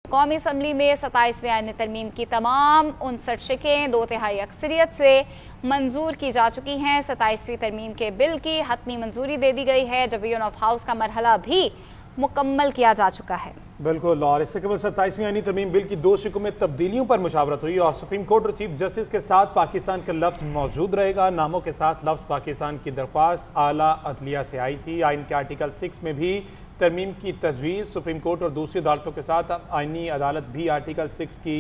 कौमी असम्बली में 27वें आईन तरमीम की तमाम 59 शिकें 2/3 अक्सरियत से मंजूर की जा चुकी हैं। 27वीं तरमीम के बिल की हतमी मंजूरी दे दी गई है। डिवीजन ऑफ हाउस का मरहला भी मुकम्मल किया जा चुका है। बिल्कुल, और इससे कबल 27वीं आईनी तरमीम बिल की 2 शिकों में तब्दीलियों पर मुशावरत हुई और सुप्रीम कोर्ट और चीफ जस्टिस के साथ पाकिस्तान का लफ्ज मौजूद रहेगा। नामों के साथ लफ्ज पाकिस्तान की दरख्वास्त आला अदलिया से आई थी। आइन के आर्टिकल 6 में भी तरमीम की तजवीज़। सुप्रीम कोर्ट और दूसरी अदालतों के साथ आइनी अदालत भी आर्टिकल 6 की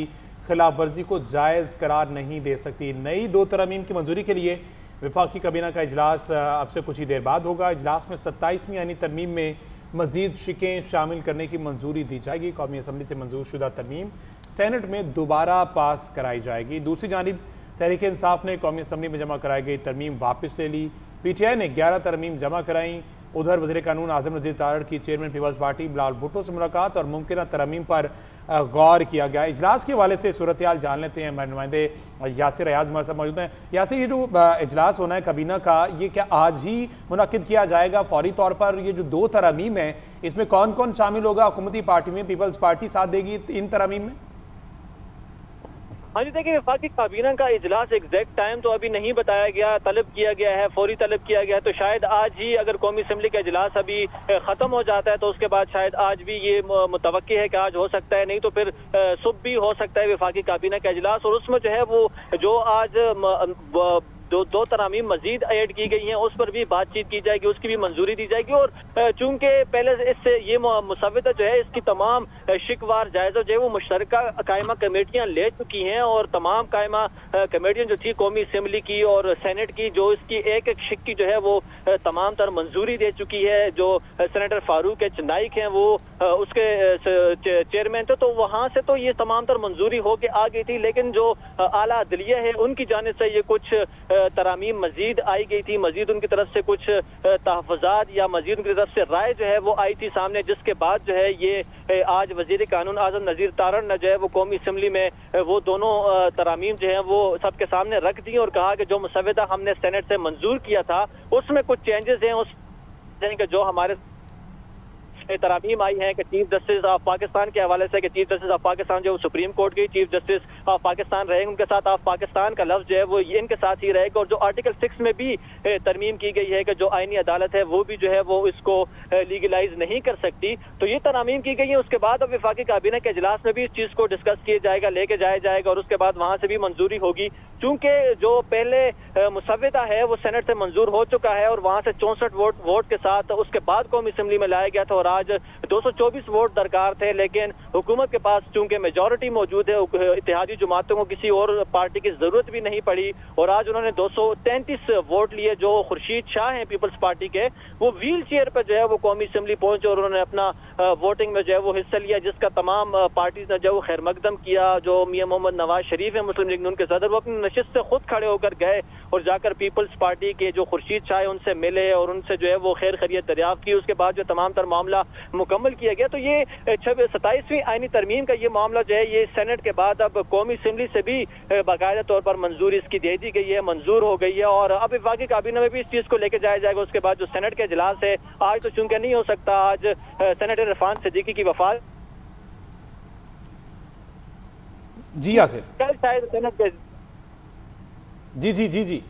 खिलाफ वर्जी को जायज़ करार नहीं दे सकती। नई 2 तरमीम की मंजूरी के लिए वफाकी काबीना का इजलास अब से कुछ ही देर बाद होगा। इजलास में 27वीं आइनी तरमीम में मजीद शिकें शामिल करने की मंजूरी दी जाएगी। कौमी असम्बली से मंजूर शुदा तरमीम सेनेट में दोबारा पास कराई जाएगी। दूसरी जानिब तहरीक इंसाफ ने कौमी असम्बली में जमा कराई गई तरमीम वापस ले ली। PTI ने 11 तरमीम जमा कराई। उधर वज़ीर कानून आज़म नज़ीर तारड़ की chairman Peoples Party Bilawal Bhutto से मुलाकात और मुमकिन तरमीम पर गौर किया गया। इजलास के हवाले से सूरत हाल जान लेते हैं। हमारे नुमाइंदे यासिर अयाज हमारे साथ मौजूद हैं। यासिर, ये जो इजलास होना है काबीना का, ये क्या आज ही मुनक्किद किया जाएगा फौरी तौर पर? ये जो 2 तरमीम है इसमें कौन कौन शामिल होगा? हुकूमती पार्टी में पीपल्स पार्टी साथ देगी इन तरमीम में? हाँ जी, देखिए वफाकी काबीना का इजलास एग्जैक्ट टाइम तो अभी नहीं बताया गया। तलब किया गया है, फौरी तलब किया गया है, तो शायद आज ही, अगर कौमी असम्बली का इजलास अभी खत्म हो जाता है तो उसके बाद शायद आज भी ये मुतवक्की है कि आज हो सकता है, नहीं तो फिर सुबह भी हो सकता है वफाकी काबीना का इजलास। और उसमें जो है वो जो आज दो तरामीम मजीद ऐड की गई हैं उस पर भी बातचीत की जाएगी, उसकी भी मंजूरी दी जाएगी। और चूंकि पहले इससे ये मुसव्विदा जो है इसकी तमाम शिकवार जायजा जो है वो मुश्तरका कायमा कमेटियां ले चुकी हैं और तमाम कायमा कमेटियां जो थी कौमी असम्बली की और सेनेट की, जो इसकी एक एक शिक की जो है वो तमाम तर मंजूरी दे चुकी है। जो सेनेटर फारूक एच नाइक हैं वो उसके चेयरमैन थे, तो वहां से तो ये तमाम तर मंजूरी होके आ गई थी। लेकिन जो आला अदलिया है उनकी जानिब से ये कुछ तरामीम मजीद आई गई थी, मजीद उनकी तरफ से कुछ तहफ़्फ़ुज़ात या मजीद उनकी तरफ से राय जो है वो आई थी सामने, जिसके बाद जो है ये आज वज़ीर कानून आज़म नज़ीर तारड़ ने जो है वो कौमी असम्बली में वो दोनों तरामीम जो है वो सबके सामने रख दी और कहा कि जो मुसव्विदा हमने सेनेट से मंजूर किया था उसमें कुछ चेंजेस हैं। उस जो हमारे तरामीम आई है कि चीफ जस्टिस ऑफ पाकिस्तान के हवाले से कि चीफ जस्टिस ऑफ पाकिस्तान जो सुप्रीम कोर्ट की चीफ जस्टिस ऑफ पाकिस्तान रहेंगे, उनके साथ ऑफ पाकिस्तान का लफ्ज जो है वो इनके साथ ही रहेगा। और जो आर्टिकल 6 में भी तरमीम की गई है कि जो आईनी अदालत है वो भी जो है वो इसको लीगलाइज नहीं कर सकती, तो ये तरामीम की गई है। उसके बाद अब वफाकी काबीना के इजलास में भी इस चीज को डिस्कस किया जाएगा, लेके जाया जाएगा और उसके बाद वहां से भी मंजूरी होगी। चूंकि जो पहले मुसव्विदा है वो सेनेट से मंजूर हो चुका है और वहां से 64 वोट के साथ उसके बाद कौमी असम्बली में लाया गया था और आज 224 वोट दरकार थे, लेकिन हुकूमत के पास चूंकि मेजॉरिटी मौजूद है, इत्तेहादी जमातों को किसी और पार्टी की जरूरत भी नहीं पड़ी और आज उन्होंने 233 वोट लिए। जो खुर्शीद शाह हैं पीपल्स पार्टी के, वो व्हील चेयर पर जो है वो कौमी असम्बली पहुंचे और उन्होंने अपना वोटिंग में जो है वो हिस्सा लिया, जिसका तमाम पार्टी ने जो खैर मकदम किया। जो मियां मोहम्मद नवाज शरीफ है मुस्लिम लीग नून के सदर, वो अपनी नशिस्त से खुद खड़े होकर गए और जाकर पीपल्स पार्टी के जो खुर्शीद शाह है उनसे मिले और उनसे जो है वो खैर खैरियत दरियाफ्त की। उसके बाद जो तमाम तर मामला मुकम्मल किया गया, तो ये 27वीं आईनी तरमीम का ये मामला जो है ये सेनेट के बाद अब कौमी असम्बली से भी बाकायदा तौर पर मंजूरी इसकी दे दी गई है, मंजूर हो गई है और अब वफाकी काबीना में भी इस चीज को लेकर जाया जाएगा। उसके बाद जो सेनेट का इजलास है आज तो चूंकि नहीं हो सकता, आज सेनेटर इरफान सिद्दीकी की वफात जी यासिर, कल शायद सेनेट के जी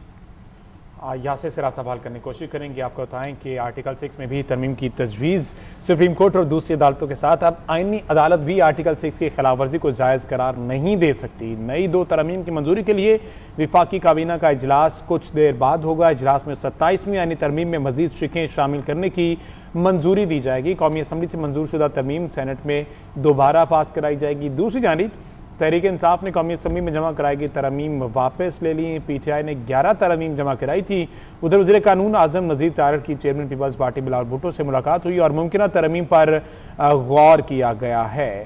यासिर से राब्ता बहाल करने की कोशिश करेंगे। आपको बताएं कि आर्टिकल 6 में भी तरमीम की तजवीज़ सुप्रीम कोर्ट और दूसरी अदालतों के साथ अब आईनी अदालत भी आर्टिकल 6 की खिलाफ वर्जी को जायज़ करार नहीं दे सकती। नई 2 तरमीम की मंजूरी के लिए वफाकी काबीना का इजलास कुछ देर बाद होगा। इजलास में 27वीं आईनी तरमीम में मजीद शिकें शामिल करने की मंजूरी दी जाएगी। कौमी असम्बली से मंजूर शुदा तरमीम सेनेट में दोबारा पास कराई जाएगी। दूसरी जानिब तहरीक इंसाफ ने कौमी असम्बली में जमा कराई गई तरमीम वापस ले ली। PTI ने 11 तरमीम जमा कराई थी। उधर वज़ीर कानून आज़म नज़ीर तारड़ की chairman Peoples Party Bilawal Bhutto से मुलाकात हुई और मुमकिन तरमीम पर गौर किया गया है।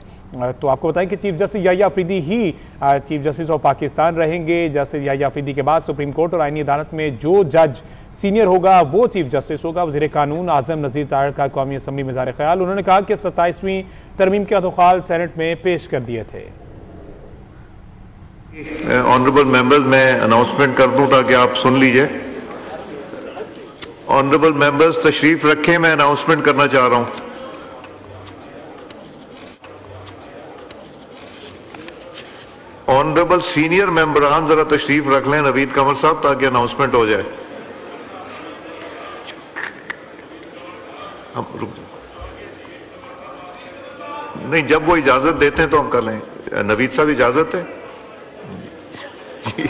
तो आपको बताएं कि chief justice Yahya Afridi he chief justice of Pakistan रहेंगे। जस्टिस याह्या अफरीदी के बाद सुप्रीम कोर्ट और आईनी अदालत में जो जज सीनियर होगा वो चीफ जस्टिस होगा। वज़ीर कानून आज़म नज़ीर तारड़ का कौमी असम्बली में इज़हार ख्याल। उन्होंने कहा कि 27वीं तरमीम के अदखाल सेनेट में पेश कर दिए थे। ऑनरेबल मेंबर्स, मैं अनाउंसमेंट कर दूं ताकि आप सुन लीजिए। ऑनरेबल मेंबर्स तशरीफ रखें, मैं अनाउंसमेंट करना चाह रहा हूं। ऑनरेबल सीनियर मेंबरान जरा तशरीफ रख लें नवीद कंवर साहब, ताकि अनाउंसमेंट हो जाए। अब रुक नहीं, जब वो इजाजत देते हैं तो हम कर लें। नवीद साहब इजाजत है जी।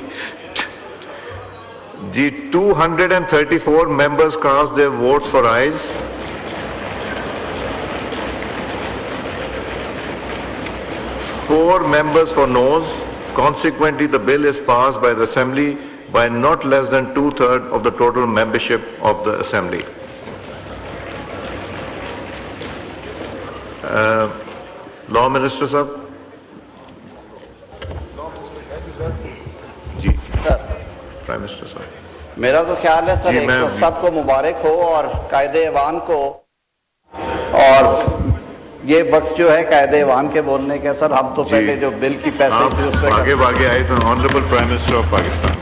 234 members cast their votes for ayes, 4 members for noes. Consequently, the bill is passed by the Assembly by not less than 2/3 of the total membership of the Assembly. Law Minister साहब जी, प्राइम मिनिस्टर साहब, मेरा तो ख्याल है sir, जी, एक तो सबको मुबारक हो और कायदे ऐवान को, और ये वक्त जो है कायदे ऐवान के बोलने के सर, हम तो पहले जो बिल की पैसेज थी उस पर आगे आए तो honourable prime minister of Pakistan.